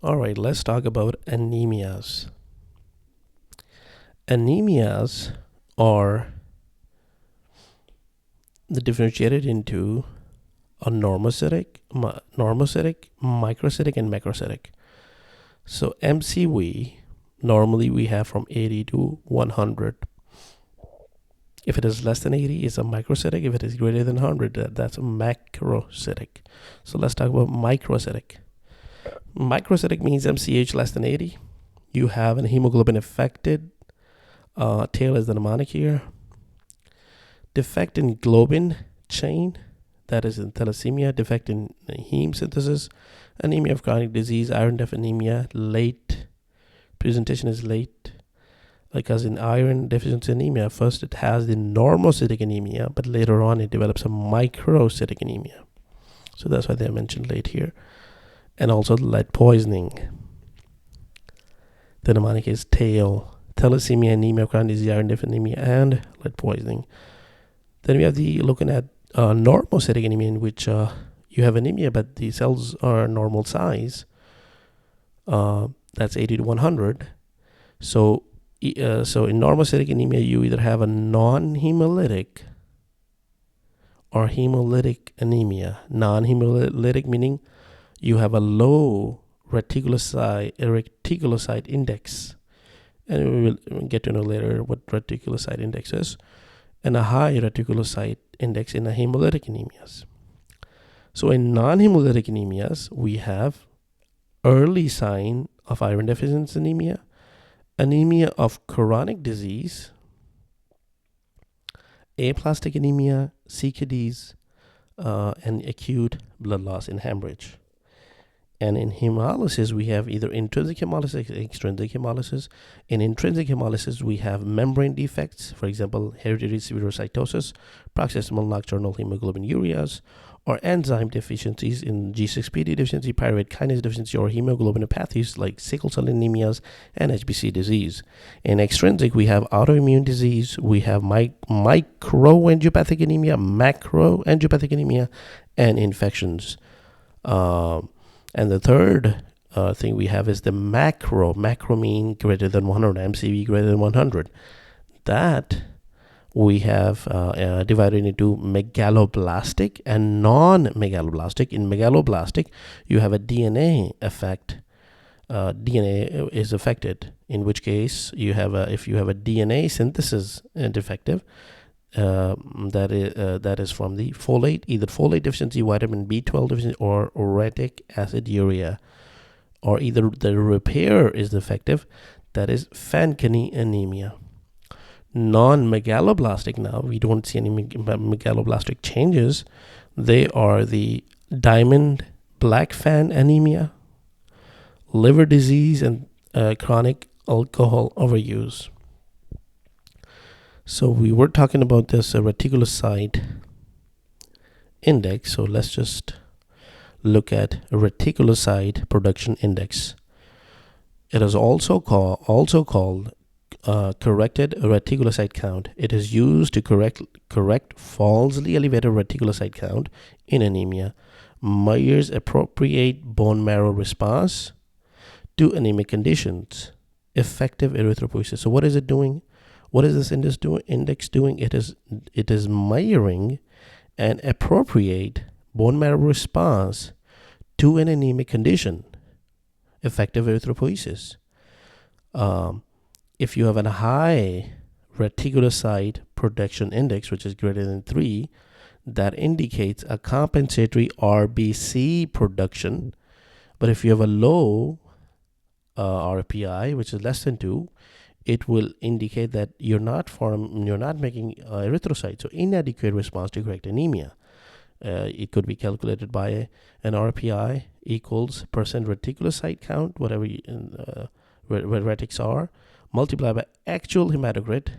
All right, let's talk about anemias. Anemias are differentiated into a normocytic, microcytic, and macrocytic. So MCV, normally we have from 80 to 100. If it is less than 80, it's a microcytic. If it is greater than 100, that's a macrocytic. So let's talk about microcytic. Microcytic means MCH less than 80. You have an hemoglobin affected. Tail is the mnemonic here. Defect in globin chain, that is in thalassemia. Defect in heme synthesis. Anemia of chronic disease, iron deficient anemia. Late presentation is late, because in iron deficiency anemia, first it has the normocytic anemia, but later on it develops a microcytic anemia. So that's why they are mentioned late here. And also lead poisoning. The mnemonic is tail. Thalassemia, anemia, chronic disease, iron deficient anemia, and lead poisoning. Then we have the looking at normocytic anemia, in which you have anemia, but the cells are normal size. That's 80 to 100. So in normocytic anemia, you either have a non-hemolytic or hemolytic anemia. Non-hemolytic meaning you have a low reticulocyte index, and we will get to know later what reticulocyte index is, and a high reticulocyte index in a hemolytic anemias. So in non-hemolytic anemias, we have early sign of iron deficiency anemia, anemia of chronic disease, aplastic anemia, CKDs, and acute blood loss and hemorrhage. And in hemolysis, we have either intrinsic hemolysis, extrinsic hemolysis. In intrinsic hemolysis, we have membrane defects, for example, hereditary spherocytosis, paroxysmal nocturnal hemoglobinurias, or enzyme deficiencies in G6PD deficiency, pyruvate kinase deficiency, or hemoglobinopathies like sickle cell anemias and HBC disease. In extrinsic, we have autoimmune disease, we have microangiopathic anemia, macroangiopathic anemia, and infections. And the third thing we have is the macro. Macro mean greater than 100, MCV greater than 100. That we have divided into megaloblastic and non-megaloblastic. In megaloblastic, you have a DNA effect. DNA is affected, in which case you have if you have a DNA synthesis defective, that is from the folate, either folate deficiency, vitamin B12 deficiency, or uric acid urea, or either the repair is defective, that is Fanconi anemia. Non-megaloblastic, now we don't see any megaloblastic changes. They are the diamond black fan anemia, liver disease, and chronic alcohol overuse. So we were talking about this reticulocyte index. So let's just look at reticulocyte production index. It is also called corrected reticulocyte count. It is used to correct falsely elevated reticulocyte count in anemia. Measures appropriate bone marrow response to anemic conditions. Effective erythropoiesis. So what is it doing? What is this index doing? It is measuring an appropriate bone marrow response to an anemic condition. Effective erythropoiesis. If you have a high reticulocyte production index, which is greater than 3, that indicates a compensatory RBC production. But if you have a low RPI, which is less than 2, it will indicate that you're not making erythrocytes, so inadequate response to correct anemia. It could be calculated by an RPI equals percent reticulocyte count, whatever retics are, multiplied by actual hematocrit,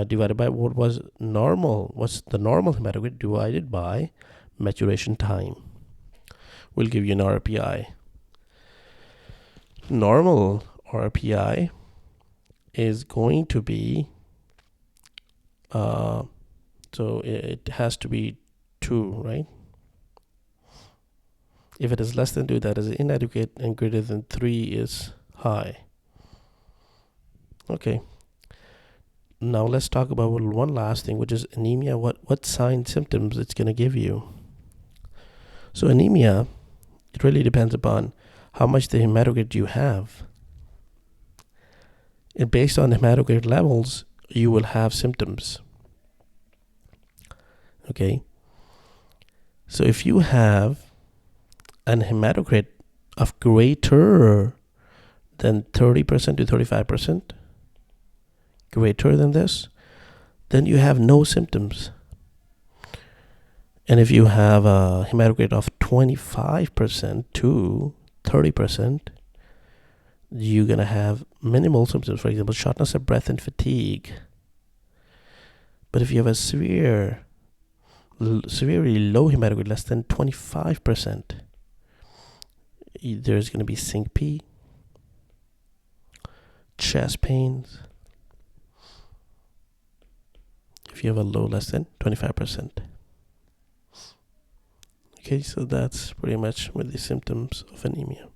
divided by what's the normal hematocrit, divided by maturation time. Will give you an RPI. Normal RPI is going to be, so it has to be 2, right? If it is less than 2, that is inadequate, and greater than 3 is high. Okay. Now let's talk about one last thing, which is anemia. What signs, symptoms it's going to give you. So anemia, it really depends upon how much the hematocrit you have. And based on hematocrit levels, you will have symptoms. Okay. So if you have an hematocrit of greater than 30% to 35%, greater than this, then you have no symptoms. And if you have a hematocrit of 25% to 30%, you're going to have minimal symptoms, for example, shortness of breath and fatigue. But if you have a severely low hematocrit, less than 25%, there's going to be syncope, chest pains. If you have a low less than 25%. Okay, so that's pretty much with the symptoms of anemia.